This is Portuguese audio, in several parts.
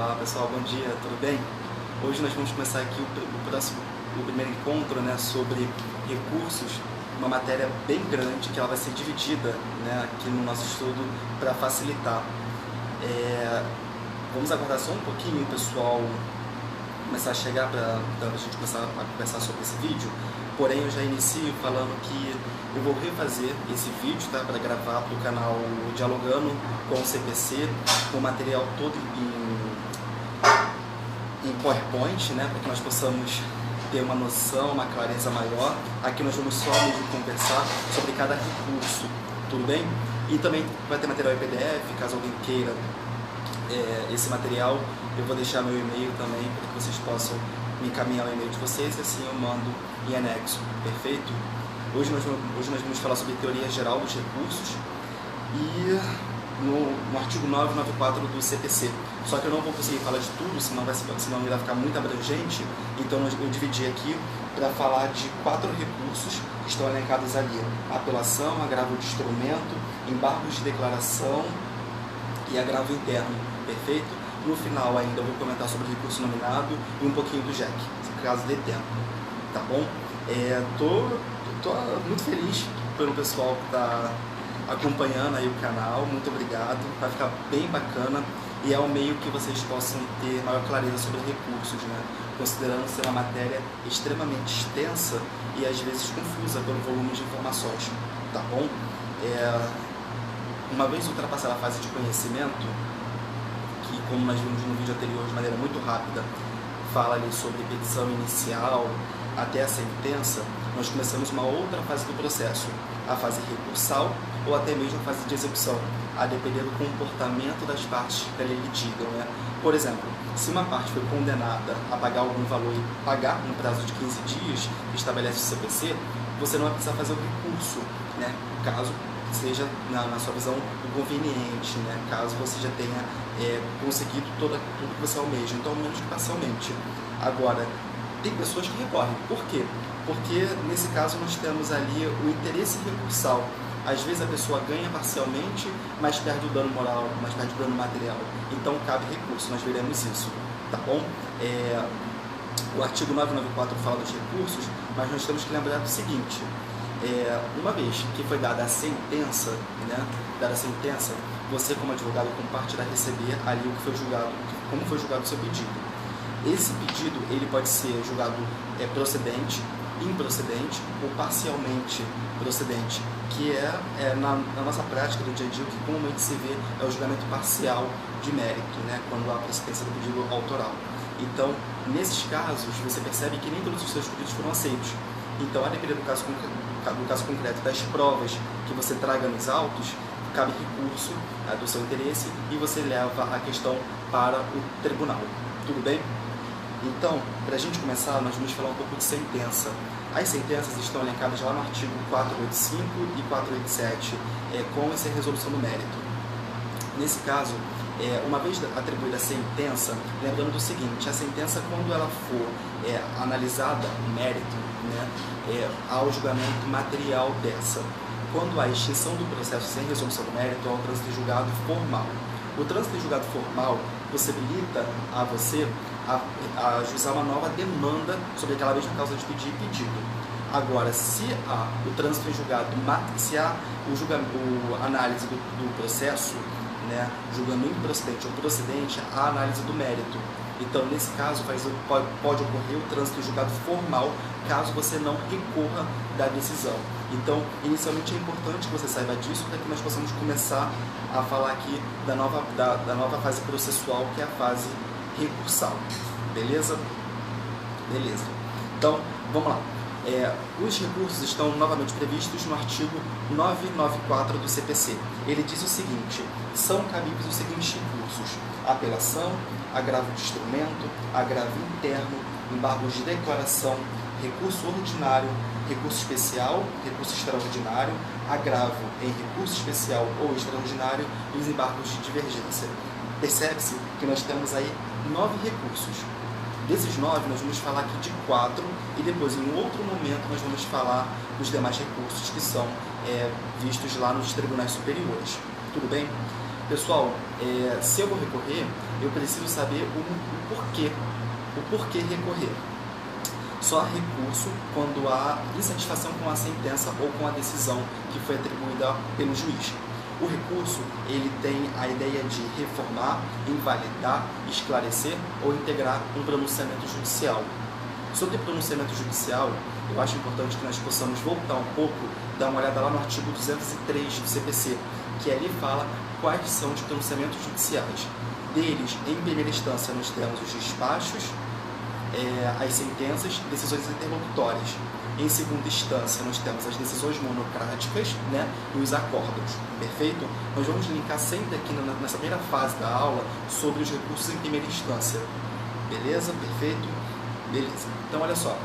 Olá pessoal, bom dia, tudo bem? Hoje nós vamos começar aqui o primeiro encontro, né, sobre recursos, uma matéria bem grande que ela vai ser dividida, né, aqui no nosso estudo para facilitar. Vamos aguardar só um pouquinho o pessoal começar a chegar para a gente começar a conversar sobre esse vídeo, porém eu já inicio falando que eu vou refazer esse vídeo, tá, para gravar para o canal Dialogando com o CPC, com o material todo em PowerPoint, né, para que nós possamos ter uma noção, uma clareza maior. Aqui nós vamos só mesmo conversar sobre cada recurso, tudo bem? E também vai ter material em PDF, caso alguém queira esse material, eu vou deixar meu e-mail também, para que vocês possam me encaminhar o e-mail de vocês, e assim eu mando em anexo, perfeito? Hoje nós vamos falar sobre teoria geral dos recursos e no artigo 994 do CPC. Só que eu não vou conseguir falar de tudo, senão irá ficar muito abrangente, então eu dividi aqui para falar de 4 recursos que estão elencados ali: apelação, agravo de instrumento, embargos de declaração e agravo interno, perfeito? No final ainda eu vou comentar sobre o recurso nominado e um pouquinho do JEC, caso dê tempo, tá bom? Tô muito feliz pelo pessoal que está acompanhando aí o canal, muito obrigado, vai ficar bem bacana e é um meio que vocês possam ter maior clareza sobre recursos, né? Considerando ser uma matéria extremamente extensa e às vezes confusa pelo volume de informações, tá bom? Uma vez ultrapassada a fase de conhecimento, que como nós vimos no vídeo anterior de maneira muito rápida, fala ali sobre petição inicial até a sentença, nós começamos uma outra fase do processo, a fase recursal ou até mesmo a fase de execução, a depender do comportamento das partes que ali litigam, né? Por exemplo, se uma parte foi condenada a pagar algum valor e pagar no prazo de 15 dias, que estabelece o CPC, você não vai precisar fazer o recurso, né? Caso seja, na sua visão, o conveniente, né? Caso você já tenha conseguido tudo que você almeja, então ao menos parcialmente. Agora, tem pessoas que recorrem. Por quê? Porque nesse caso nós temos ali o interesse recursal. Às vezes a pessoa ganha parcialmente, mas perde o dano moral, mas perde o dano material. Então cabe recurso, nós veremos isso, tá bom? O artigo 994 fala dos recursos, mas nós temos que lembrar do seguinte: uma vez que foi dada a sentença, né, você como advogado compartilha a receber ali o que foi julgado, como foi julgado o seu pedido. Esse pedido ele pode ser julgado procedente, improcedente ou parcialmente procedente, que na nossa prática do dia a dia o que comumente se vê é o julgamento parcial de mérito, né, quando há procedência do pedido autoral. Então, nesses casos, você percebe que nem todos os seus pedidos foram aceitos. Então, a depender do caso concreto das provas que você traga nos autos, cabe recurso do seu interesse e você leva a questão para o tribunal. Tudo bem? Então, para a gente começar, nós vamos falar um pouco de sentença. As sentenças estão elencadas lá no artigo 485 e 487, com essa resolução do mérito. Nesse caso, uma vez atribuída a sentença, lembrando do seguinte: a sentença, quando ela for analisada, o mérito, né, ao julgamento material dessa. Quando há extinção do processo sem resolução do mérito, há o trânsito em julgado formal. O trânsito em julgado formal possibilita a você a ajuizar uma nova demanda sobre aquela mesma causa de pedido. Agora, se há o trânsito em julgado, se há a análise do processo, né, julgando improcedente ou procedente, há a análise do mérito. Então, nesse caso, pode ocorrer o trânsito em julgado formal, caso você não recorra da decisão. Então, inicialmente é importante que você saiba disso, para que nós possamos começar a falar aqui da nova fase processual, que é a fase recursal. Beleza? Beleza. Então, vamos lá. Os recursos estão novamente previstos no artigo 994 do CPC. Ele diz o seguinte: são cabíveis os seguintes recursos: apelação, agravo de instrumento, agravo interno, embargos de declaração, recurso ordinário, recurso especial, recurso extraordinário, agravo em recurso especial ou extraordinário e os embargos de divergência. Percebe-se que nós temos aí 9 recursos. Desses 9, nós vamos falar aqui de 4 e depois, em um outro momento, nós vamos falar dos demais recursos que são vistos lá nos tribunais superiores. Tudo bem? Pessoal, se eu vou recorrer, eu preciso saber o porquê recorrer. Só há recurso quando há insatisfação com a sentença ou com a decisão que foi atribuída pelo juiz. O recurso, ele tem a ideia de reformar, invalidar, esclarecer ou integrar um pronunciamento judicial. Sobre pronunciamento judicial, eu acho importante que nós possamos voltar um pouco, dar uma olhada lá no artigo 203 do CPC, que ali fala quais são os pronunciamentos judiciais. Deles, em primeira instância, nós temos os despachos, as sentenças, decisões interlocutórias. Em segunda instância, nós temos as decisões monocráticas, né, e os acordos. Perfeito? Nós vamos linkar sempre aqui nessa primeira fase da aula sobre os recursos em primeira instância. Beleza? Perfeito? Beleza. Então, olha só.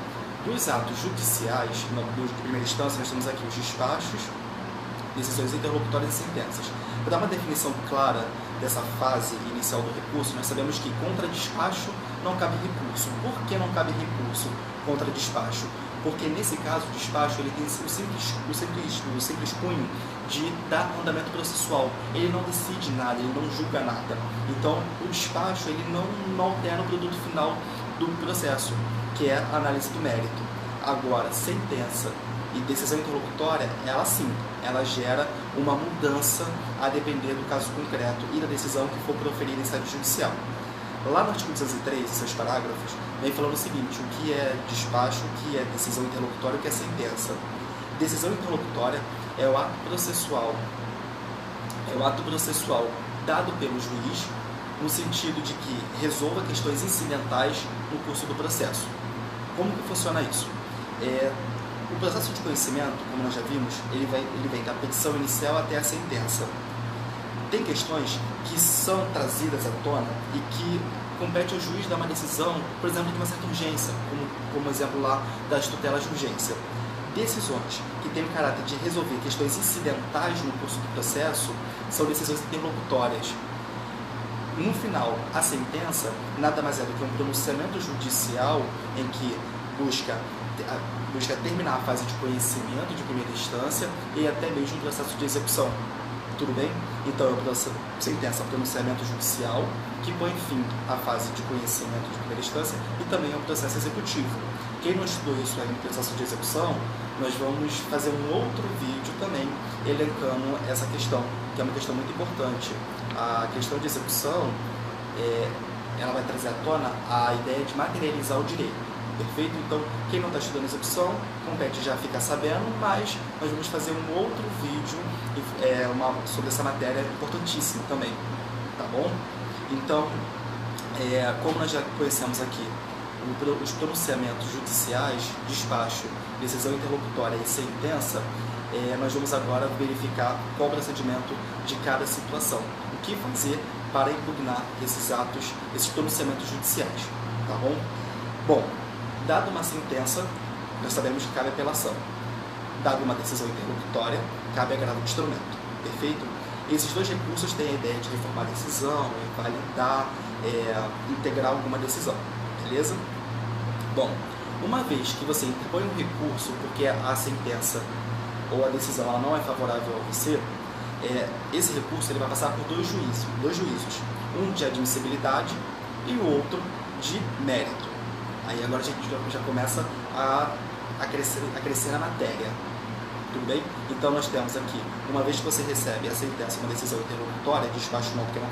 Dos atos judiciais, de primeira instância, nós temos aqui os despachos, decisões interlocutórias e sentenças. Para dar uma definição clara dessa fase inicial do recurso, nós sabemos que contra despacho não cabe recurso. Por que não cabe recurso contra despacho? Porque nesse caso o despacho ele tem o simples cunho de dar andamento processual. Ele não decide nada, ele não julga nada. Então o despacho ele não altera o produto final do processo, que é a análise do mérito. Agora, sentença e decisão interlocutória, ela sim, ela gera uma mudança a depender do caso concreto e da decisão que for proferida em sede judicial. Lá no artigo 203, em seus parágrafos, vem falando o seguinte: o que é despacho, o que é decisão interlocutória, o que é sentença. Decisão interlocutória é o ato processual, dado pelo juiz, no sentido de que resolva questões incidentais no curso do processo. Como que funciona isso? O processo de conhecimento, como nós já vimos, ele vem da petição inicial até a sentença. Tem questões que são trazidas à tona e que compete ao juiz dar uma decisão, por exemplo, de uma certa urgência, como exemplo lá das tutelas de urgência. Decisões que têm o caráter de resolver questões incidentais no curso do processo são decisões interlocutórias. No final, a sentença nada mais é do que um pronunciamento judicial em que busca terminar a fase de conhecimento de primeira instância e até mesmo o processo de execução. Tudo bem? Então, a sentença é um pronunciamento judicial que põe fim à fase de conhecimento de primeira instância e também é um processo executivo. Quem não estudou isso aí no processo de execução, nós vamos fazer um outro vídeo também elencando essa questão, que é uma questão muito importante. A questão de execução, ela vai trazer à tona a ideia de materializar o direito. Perfeito? Então, quem não está estudando execução, compete já ficar sabendo, mas nós vamos fazer um outro vídeo sobre essa matéria importantíssima também, tá bom? Então, como nós já conhecemos aqui os pronunciamentos judiciais, despacho, decisão interlocutória e sentença, nós vamos agora verificar qual o procedimento de cada situação. O que fazer para impugnar esses atos, esses pronunciamentos judiciais, tá bom? Bom, dado uma sentença, nós sabemos que cabe apelação. Dado uma decisão interlocutória, cabe agravo de instrumento. Perfeito? Esses dois recursos têm a ideia de reformar a decisão, invalidar, integrar alguma decisão. Beleza? Bom, uma vez que você interpõe um recurso porque a sentença ou a decisão ela não é favorável a você, esse recurso ele vai passar por dois juízos. Um de admissibilidade e o outro de mérito. Aí agora a gente já começa a crescer na matéria. Tudo bem? Então nós temos aqui, uma vez que você recebe a sentença, uma decisão interlocutória, despacho não, porque não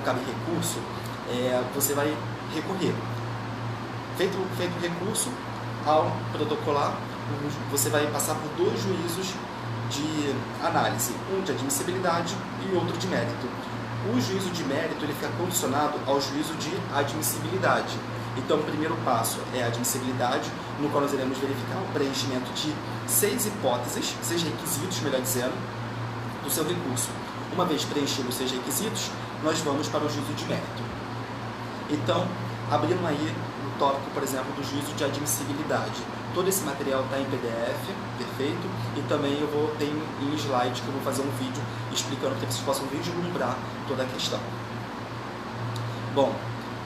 cabe recurso, você vai recorrer. Feito o recurso, ao protocolar, você vai passar por dois juízos de análise, um de admissibilidade e outro de mérito. O juízo de mérito ele fica condicionado ao juízo de admissibilidade. Então, o primeiro passo é a admissibilidade, no qual nós iremos verificar o preenchimento de 6 hipóteses, 6 requisitos, melhor dizendo, do seu recurso. Uma vez preenchidos os 6 requisitos, nós vamos para o juízo de mérito. Então, abrindo aí o tópico, por exemplo, do juízo de admissibilidade. Todo esse material está em PDF, perfeito? E também tenho em slide que eu vou fazer um vídeo explicando para que vocês possam vislumbrar toda a questão. Bom,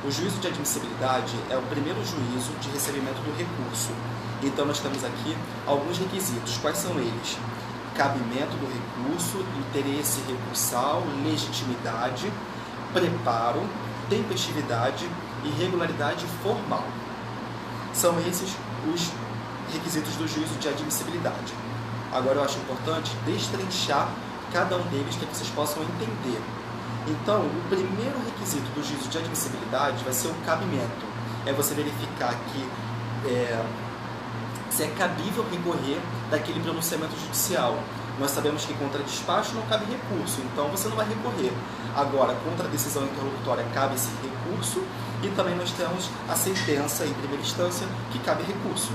o juízo de admissibilidade é o primeiro juízo de recebimento do recurso. Então nós temos aqui alguns requisitos. Quais são eles? cabimento do recurso, interesse recursal, legitimidade, preparo, tempestividade e regularidade formal. São esses os requisitos do juízo de admissibilidade. Agora eu acho importante destrinchar cada um deles para que vocês possam entender. Então, o primeiro requisito do juízo de admissibilidade vai ser o cabimento. É você verificar que se é cabível recorrer daquele pronunciamento judicial. Nós sabemos que contra despacho não cabe recurso, então você não vai recorrer. Agora, contra a decisão interlocutória cabe esse recurso, e também nós temos a sentença em primeira instância que cabe recurso.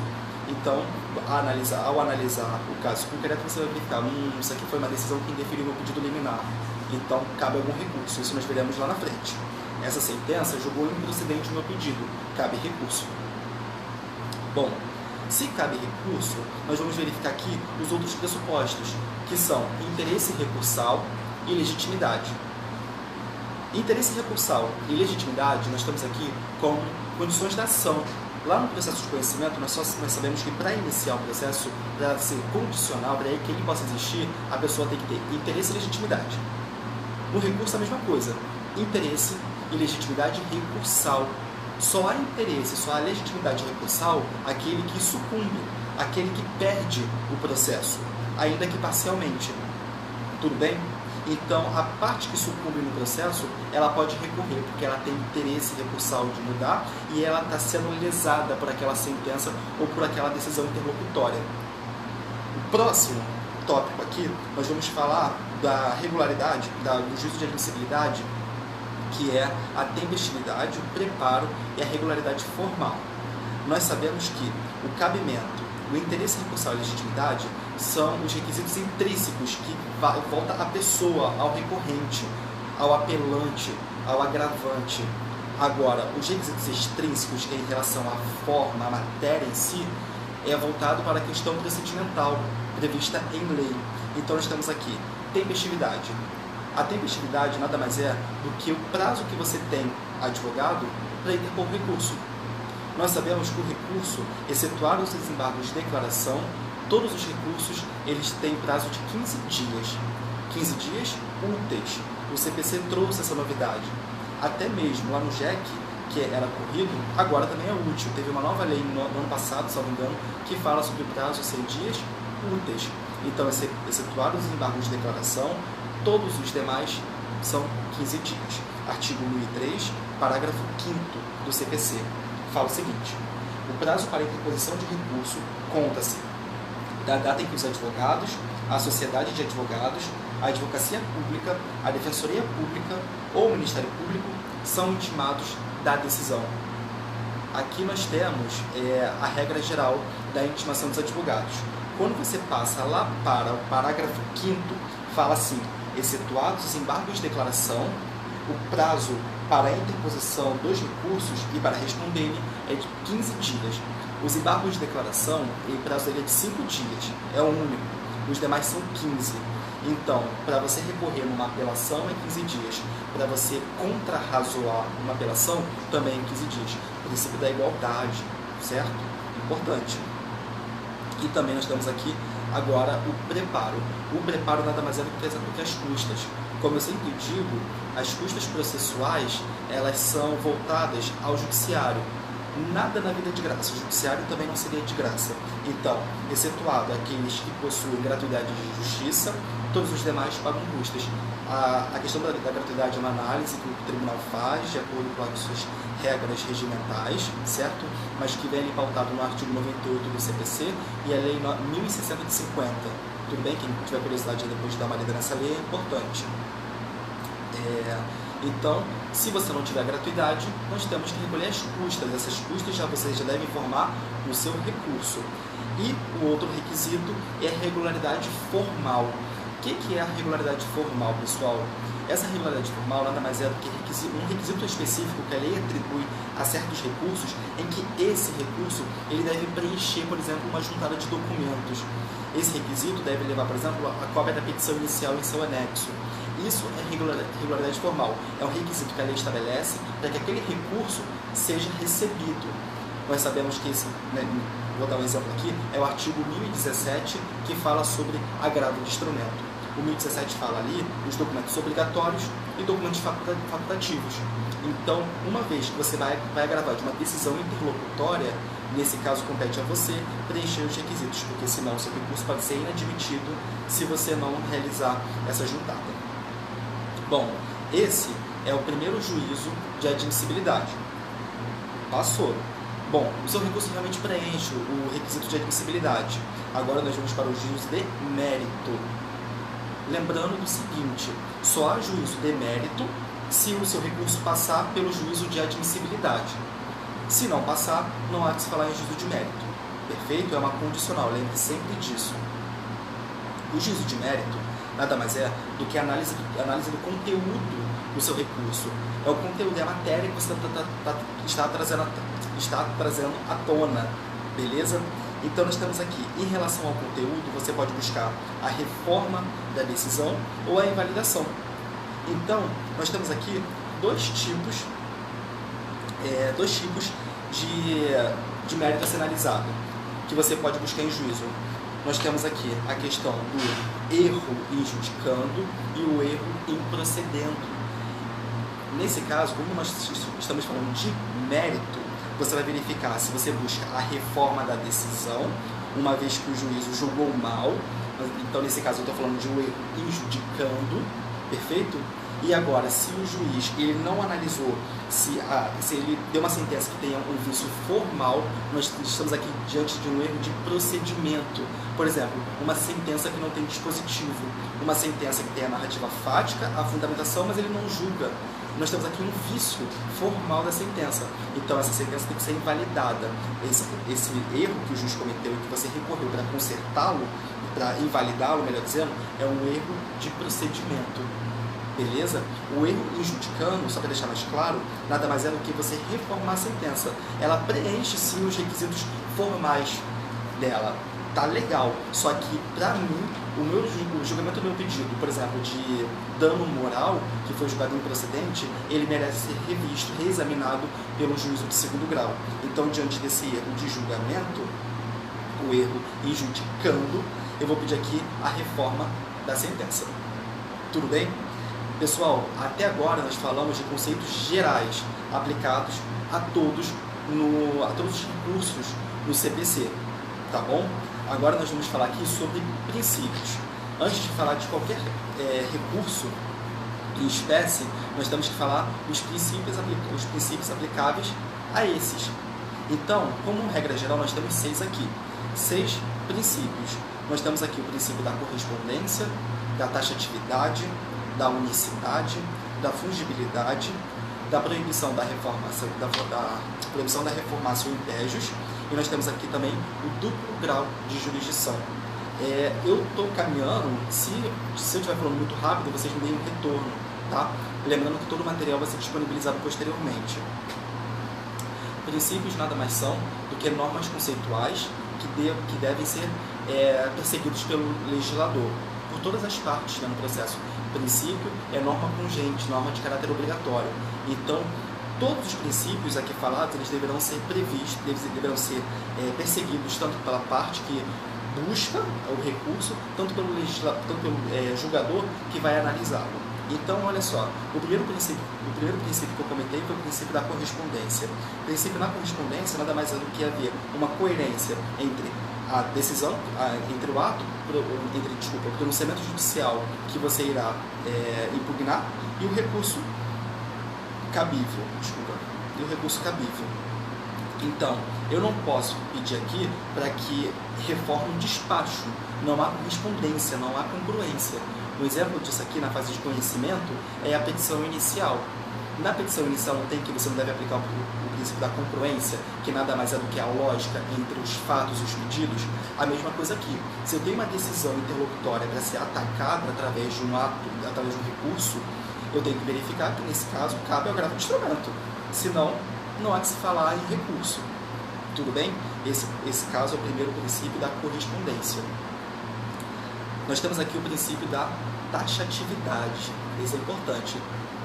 Então, ao analisar o caso concreto, você vai verificar, isso aqui foi uma decisão que indeferiu meu pedido liminar, então cabe algum recurso. Isso nós veremos lá na frente. Essa sentença julgou improcedente o meu pedido, cabe recurso. Bom, se cabe recurso, nós vamos verificar aqui os outros pressupostos, que são interesse recursal e legitimidade. Interesse recursal e legitimidade, nós temos aqui como condições da ação. Lá no processo de conhecimento, nós sabemos que para iniciar o processo, para ser condicional, para que ele possa existir, a pessoa tem que ter interesse e legitimidade. No recurso, a mesma coisa. Interesse e legitimidade recursal. Só há interesse, só há legitimidade recursal aquele que sucumbe, aquele que perde o processo, ainda que parcialmente. Tudo bem? Então, a parte que sucumbe no processo, ela pode recorrer, porque ela tem interesse recursal de mudar e ela está sendo lesada por aquela sentença ou por aquela decisão interlocutória. O próximo tópico aqui, nós vamos falar da regularidade, do juízo de admissibilidade, que é a tempestividade, o preparo e a regularidade formal. Nós sabemos que o cabimento, o interesse recursal e a legitimidade são os requisitos intrínsecos que volta à pessoa, ao recorrente, ao apelante, ao agravante. Agora, os requisitos extrínsecos, que é em relação à forma, à matéria em si, é voltado para a questão procedimental, prevista em lei. Então, nós temos aqui tempestividade. A tempestividade nada mais é do que o prazo que você tem, advogado, para interpor o recurso. Nós sabemos que o recurso, excetuado os desembargos de declaração, todos os recursos eles têm prazo de 15 dias. 15 dias úteis. O CPC trouxe essa novidade. Até mesmo lá no JEC, que era corrido, agora também é útil. Teve uma nova lei no ano passado, se não me engano, que fala sobre o prazo de 100 dias úteis. Então, excetuado os desembargos de declaração, todos os demais são 15 dias. Artigo 1003, parágrafo 5º do CPC. Fala o seguinte: o prazo para interposição de recurso conta-se da data em que os advogados, a sociedade de advogados, a advocacia pública, a defensoria pública ou o Ministério Público são intimados da decisão. Aqui nós temos a regra geral da intimação dos advogados. Quando você passa lá para o parágrafo 5º, fala assim: excetuados os embargos de declaração, o prazo para a interposição dos recursos e para responderem é de 15 dias. Os embargos de declaração, o prazo dele é de 5 dias, é o único. Os demais são 15. Então, para você recorrer numa apelação é 15 dias. Para você contrarrazoar uma apelação também é 15 dias. O princípio da igualdade, certo? Importante. E também nós temos aqui agora o preparo. O preparo nada mais é do que as custas. Como eu sempre digo, as custas processuais, elas são voltadas ao judiciário. Nada na vida é de graça, o judiciário também não seria de graça. Então, excetuado aqueles que possuem gratuidade de justiça, todos os demais pagam custas. A questão da gratuidade é uma análise que o tribunal faz, de acordo com as suas regras regimentais, certo? Mas que vem ali pautado no artigo 98 do CPC e a lei 1060 de 50. Tudo bem? Quem tiver curiosidade depois de dar uma lida nessa lei é importante. Então, se você não tiver gratuidade, nós temos que recolher as custas. Essas custas você já deve informar no seu recurso. E o outro requisito é a regularidade formal. O que é a regularidade formal, pessoal? Essa regularidade formal nada mais é do que um requisito específico que a lei atribui a certos recursos, em que esse recurso ele deve preencher, por exemplo, uma juntada de documentos. Esse requisito deve levar, por exemplo, a cópia da petição inicial em seu anexo. Isso é regularidade formal. É um requisito que a lei estabelece para que aquele recurso seja recebido. nós sabemos que esse, né, vou dar um exemplo aqui, é o artigo 1017, que fala sobre agravo de instrumento. O 1017 fala ali os documentos obrigatórios e documentos facultativos. Então, uma vez que você vai agravar de uma decisão interlocutória, nesse caso compete a você preencher os requisitos, porque senão o seu recurso pode ser inadmitido se você não realizar essa juntada. Bom, esse é o primeiro juízo de admissibilidade. Passou. Bom, o seu recurso realmente preenche o requisito de admissibilidade. Agora nós vamos para o juízo de mérito. Lembrando do seguinte, só há juízo de mérito se o seu recurso passar pelo juízo de admissibilidade. Se não passar, não há que se falar em juízo de mérito. Perfeito? É uma condicional, lembre sempre disso. O juízo de mérito nada mais é do que a análise do conteúdo do seu recurso. É o conteúdo, é a matéria que você está trazendo à tona, beleza? Então nós temos aqui, em relação ao conteúdo, você pode buscar a reforma da decisão ou a invalidação. Então, nós temos aqui dois tipos de mérito a ser analisado, que você pode buscar em juízo. Nós temos aqui a questão do erro injudicando e o erro improcedendo. Nesse caso, como nós estamos falando de mérito, você vai verificar se você busca a reforma da decisão, uma vez que o juízo julgou mal. Então, nesse caso, eu estou falando de um erro injudicando, perfeito? E agora, se o juiz ele não analisou se ele deu uma sentença que tenha um vício formal, nós estamos aqui diante de um erro de procedimento. Por exemplo, uma sentença que não tem dispositivo, uma sentença que tem a narrativa fática, a fundamentação, mas ele não julga. Nós temos aqui um vício formal da sentença. Então, essa sentença tem que ser invalidada. Esse erro que o juiz cometeu e que você recorreu para consertá-lo, para invalidá-lo, melhor dizendo, é um erro de procedimento. Beleza? O erro injudicando, só para deixar mais claro, nada mais é do que você reformar a sentença. Ela preenche, sim, os requisitos formais dela. Tá legal. Só que, para mim, o julgamento do meu pedido, por exemplo, de dano moral, que foi julgado improcedente, ele merece ser revisto, reexaminado pelo juízo de segundo grau. Então, diante desse erro de julgamento, o erro injudicando, eu vou pedir aqui a reforma da sentença. Tudo bem? Pessoal, até agora nós falamos de conceitos gerais aplicados a todos os recursos no CPC, tá bom? Agora nós vamos falar aqui sobre princípios. Antes de falar de qualquer recurso em espécie, nós temos que falar os princípios aplicáveis a esses. Então, como regra geral, nós temos 6 aqui. 6 princípios. Nós temos aqui o princípio da correspondência, da taxatividade, da unicidade, da fungibilidade, da proibição da reformação, proibição da reformação em pégios, e nós temos aqui também o duplo grau de jurisdição. Eu estou caminhando, se eu estiver falando muito rápido, vocês me deem um retorno, tá? Lembrando que todo o material vai ser disponibilizado posteriormente. Princípios nada mais são do que normas conceituais que devem ser perseguidos pelo legislador, por todas as partes, né, no processo. Princípio é norma congente, norma de caráter obrigatório. Então, todos os princípios aqui falados, eles deverão ser previstos, deverão ser perseguidos tanto pela parte que busca o recurso, tanto pelo julgador que vai analisá-lo. Então, olha só, o primeiro princípio que eu comentei foi o princípio da correspondência. O princípio da correspondência nada mais é do que haver uma coerência entre a decisão, entre o ato, o pronunciamento judicial que você irá impugnar e o recurso cabível. Então, eu não posso pedir aqui para que reforme um despacho. Não há correspondência, não há congruência. Um exemplo disso aqui na fase de conhecimento é a petição inicial. Na petição inicial você não deve aplicar o princípio da congruência, que nada mais é do que a lógica entre os fatos e os pedidos. A mesma coisa aqui. Se eu tenho uma decisão interlocutória para ser atacada através de um ato, através de um recurso, eu tenho que verificar que nesse caso cabe ao agravo de instrumento. Senão, não há que se falar em recurso. Tudo bem? Esse caso é o primeiro princípio da correspondência. Nós temos aqui o princípio da taxatividade. Esse é importante.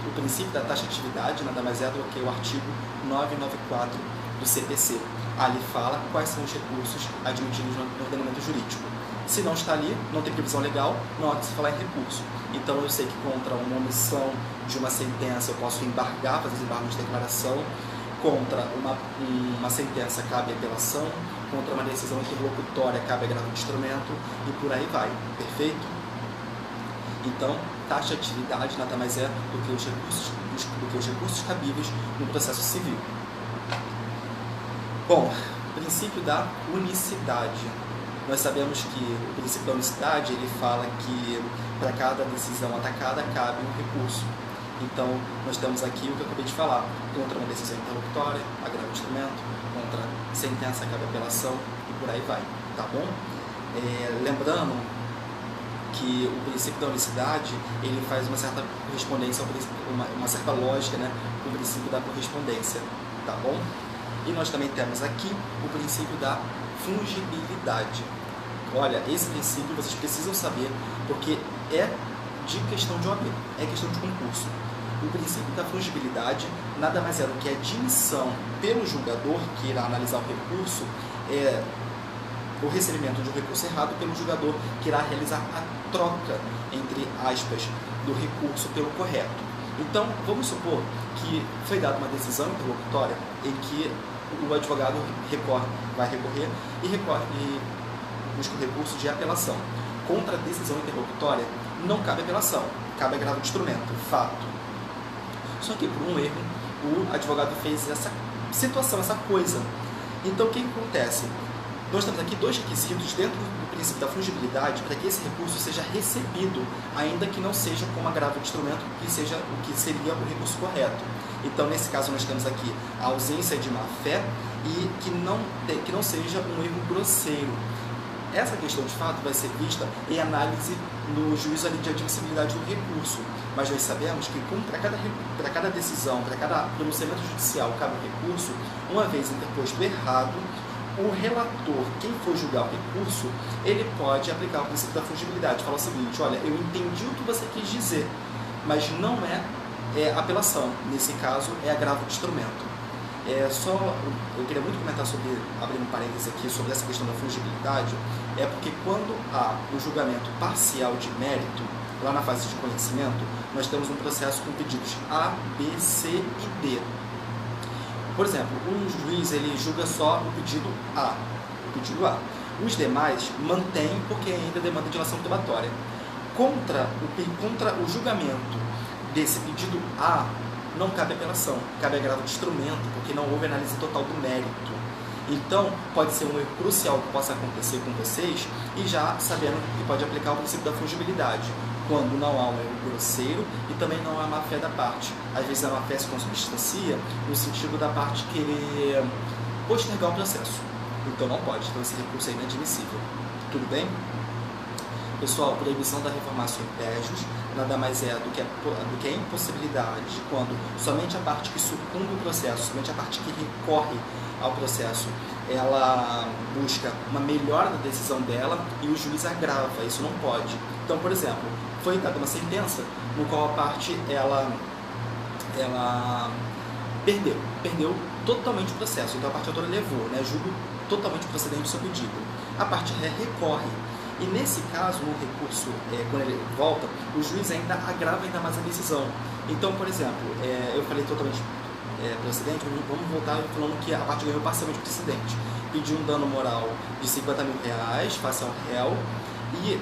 O princípio da taxatividade nada mais é do que o artigo 994 do CPC. Ali fala quais são os recursos admitidos no ordenamento jurídico. Se não está ali, não tem previsão legal, não há que se falar em recurso. Então eu sei que contra uma omissão de uma sentença eu posso embargar, fazer embargo de declaração, contra uma sentença cabe apelação, contra uma decisão interlocutória cabe agravo de instrumento e por aí vai, perfeito? Então, taxatividade nada mais é do que os recursos cabíveis no processo civil. Bom, princípio da unicidade. Nós sabemos que o princípio da unicidade, ele fala que para cada decisão atacada cabe um recurso. Então, nós temos aqui o que eu acabei de falar, contra uma decisão interlocutória, agravo de instrumento, contra sentença cabe apelação e por aí vai, tá bom? Lembrando que o princípio da unicidade, ele faz uma certa correspondência, uma certa lógica, né, com o princípio da correspondência, tá bom? E nós também temos aqui o princípio da fungibilidade. Olha, esse princípio vocês precisam saber, porque é de questão de OAB, é questão de concurso. O princípio da fungibilidade nada mais é do que a admissão pelo julgador que irá analisar o recurso, o recebimento de um recurso errado pelo julgador que irá realizar a troca, entre aspas, do recurso pelo correto. Então, vamos supor que foi dada uma decisão interlocutória em que o advogado vai recorrer e busca o recurso de apelação. Contra a decisão interlocutória, não cabe apelação, cabe agravo de instrumento, fato. Só que por um erro, o advogado fez essa situação, essa coisa. Então, o que acontece? Nós temos aqui dois requisitos dentro do princípio da fungibilidade para que esse recurso seja recebido, ainda que não seja como agravo de instrumento, que seja o que seria o recurso correto. Então, nesse caso, nós temos aqui a ausência de má-fé e que não seja um erro grosseiro. Essa questão de fato vai ser vista em análise no juízo ali de admissibilidade do recurso, mas nós sabemos que para cada decisão, para cada pronunciamento judicial cabe recurso, uma vez interposto errado, o relator, quem for julgar o recurso, ele pode aplicar o princípio da fungibilidade, falar o seguinte: olha, eu entendi o que você quis dizer, mas não é apelação, nesse caso é agravo de instrumento. Eu queria muito comentar sobre, abrindo um parênteses aqui, sobre essa questão da fungibilidade, porque quando há um julgamento parcial de mérito, lá na fase de conhecimento, nós temos um processo com pedidos A, B, C e D. Por exemplo, um juiz ele julga só o pedido A, Os demais mantém porque ainda demanda dilação probatória. Contra o julgamento desse pedido A, não cabe apelação, cabe agravo de instrumento, porque não houve análise total do mérito. Então, pode ser um erro crucial que possa acontecer com vocês, e já sabendo que pode aplicar o princípio da fungibilidade, quando não há um erro grosseiro e também não há má-fé da parte. Às vezes a má-fé se consubstancia no sentido da parte querer postergar o processo. Então não pode, então esse recurso é inadmissível. Tudo bem? Pessoal, proibição da reformácio impégios nada mais é do que a impossibilidade de quando somente a parte que sucumbe ao processo, somente a parte que recorre ao processo, ela busca uma melhora da decisão dela e o juiz agrava, isso não pode. Então, por exemplo, foi dada uma sentença no qual a parte ela perdeu totalmente o processo, então a parte autora levou, julgo totalmente procedente do seu pedido. A parte ré recorre. E nesse caso, no recurso, quando ele volta, o juiz ainda agrava ainda mais a decisão. Então, por exemplo, eu falei totalmente procedente, vamos voltar falando que a parte ganhou parcialmente procedente. Pediu um dano moral de R$50 mil face ao réu, e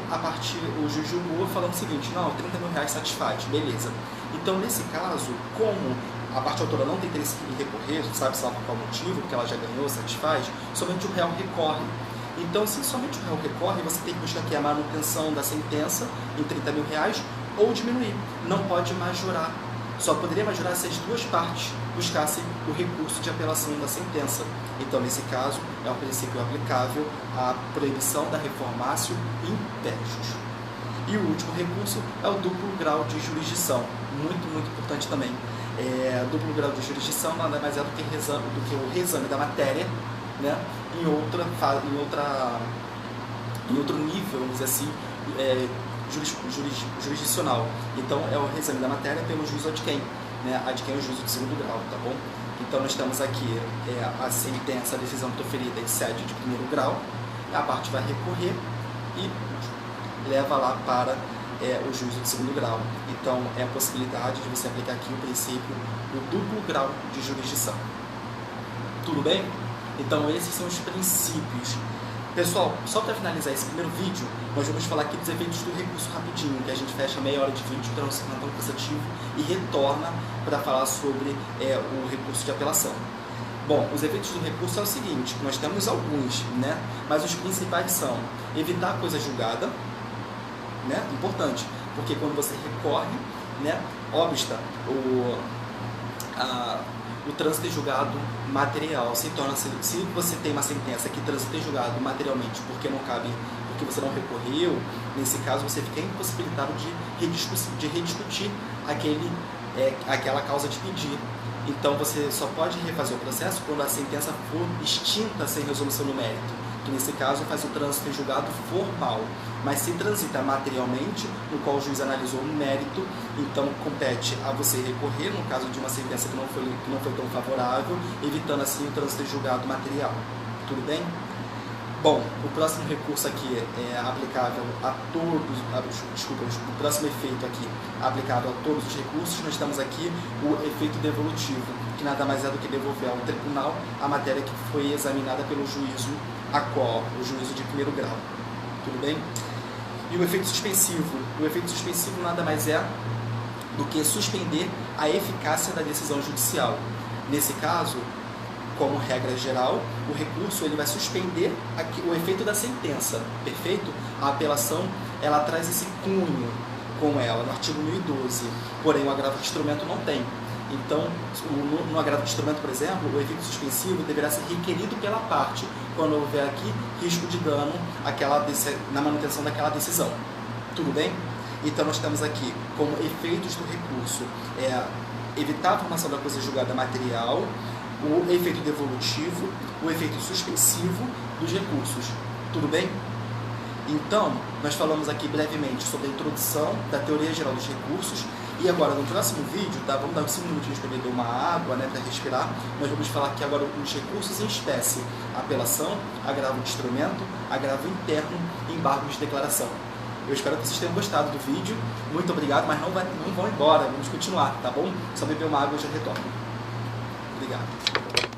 o juiz julgou falando o seguinte: não, R$30 mil satisfaz, beleza. Então, nesse caso, como a parte autora não tem interesse em recorrer, sabe-se lá por qual motivo, porque ela já ganhou, satisfaz, somente o réu recorre. Então, se somente o réu recorre, você tem que buscar aqui a manutenção da sentença em R$30 mil ou diminuir. Não pode majorar. Só poderia majorar se as duas partes buscassem o recurso de apelação da sentença. Então, nesse caso, é um princípio aplicável à proibição da reformácio impégios. E o último recurso é o duplo grau de jurisdição. Muito, muito importante também. Duplo grau de jurisdição nada mais é do que o reexame da matéria, em outro nível, vamos dizer assim, jurisdicional. Então, é o reexame da matéria pelo juízo ad quem, ad quem é o juízo de segundo grau, tá bom? Então nós temos aqui a sentença, a decisão proferida em sede de primeiro grau, a parte vai recorrer e leva lá para o juízo de segundo grau. Então é a possibilidade de você aplicar aqui o princípio do duplo grau de jurisdição. Tudo bem? Então esses são os princípios. Pessoal, só para finalizar esse primeiro vídeo, nós vamos falar aqui dos efeitos do recurso rapidinho, que a gente fecha meia hora de vídeo para não se tornar tão cansativo e retorna para falar sobre o recurso de apelação. Bom, os efeitos do recurso é o seguinte, nós temos alguns, né? Mas os principais são evitar a coisa julgada, né? Importante, porque quando você recorre, né, obsta o trânsito em julgado material se torna, se você tem uma sentença que transita em julgado materialmente porque você não recorreu, nesse caso você fica impossibilitado de rediscutir aquela causa de pedir. Então você só pode refazer o processo quando a sentença for extinta sem resolução no mérito, que nesse caso faz o trânsito em julgado formal. Mas se transita materialmente, no qual o juiz analisou o mérito, então compete a você recorrer no caso de uma sentença que não foi tão favorável, evitando assim o trânsito em julgado material. Tudo bem? Bom, o próximo recurso aqui é aplicável a todos, o próximo efeito aqui aplicável a todos os recursos. Nós temos aqui o efeito devolutivo, que nada mais é do que devolver ao tribunal a matéria que foi examinada pelo juízo o juízo de primeiro grau. Tudo bem? E o efeito suspensivo? O efeito suspensivo nada mais é do que suspender a eficácia da decisão judicial. Nesse caso, como regra geral, o recurso ele vai suspender o efeito da sentença, perfeito? A apelação ela traz esse cunho com ela no artigo 1012, porém o agravo de instrumento não tem. Então, no agravo de instrumento, por exemplo, o efeito suspensivo deverá ser requerido pela parte quando houver aqui risco de dano na manutenção daquela decisão. Tudo bem? Então, nós temos aqui como efeitos do recurso evitar a formação da coisa julgada material, o efeito devolutivo, o efeito suspensivo dos recursos. Tudo bem? Então, nós falamos aqui brevemente sobre a introdução da teoria geral dos recursos e agora no próximo vídeo, tá? Vamos dar uns 5 minutinhos para beber uma água, né, para respirar. Nós vamos falar aqui agora os recursos em espécie: apelação, agravo de instrumento, agravo interno e embargo de declaração. Eu espero que vocês tenham gostado do vídeo. Muito obrigado, mas não vão embora, vamos continuar, tá bom? Só beber uma água e já retorno. Obrigado.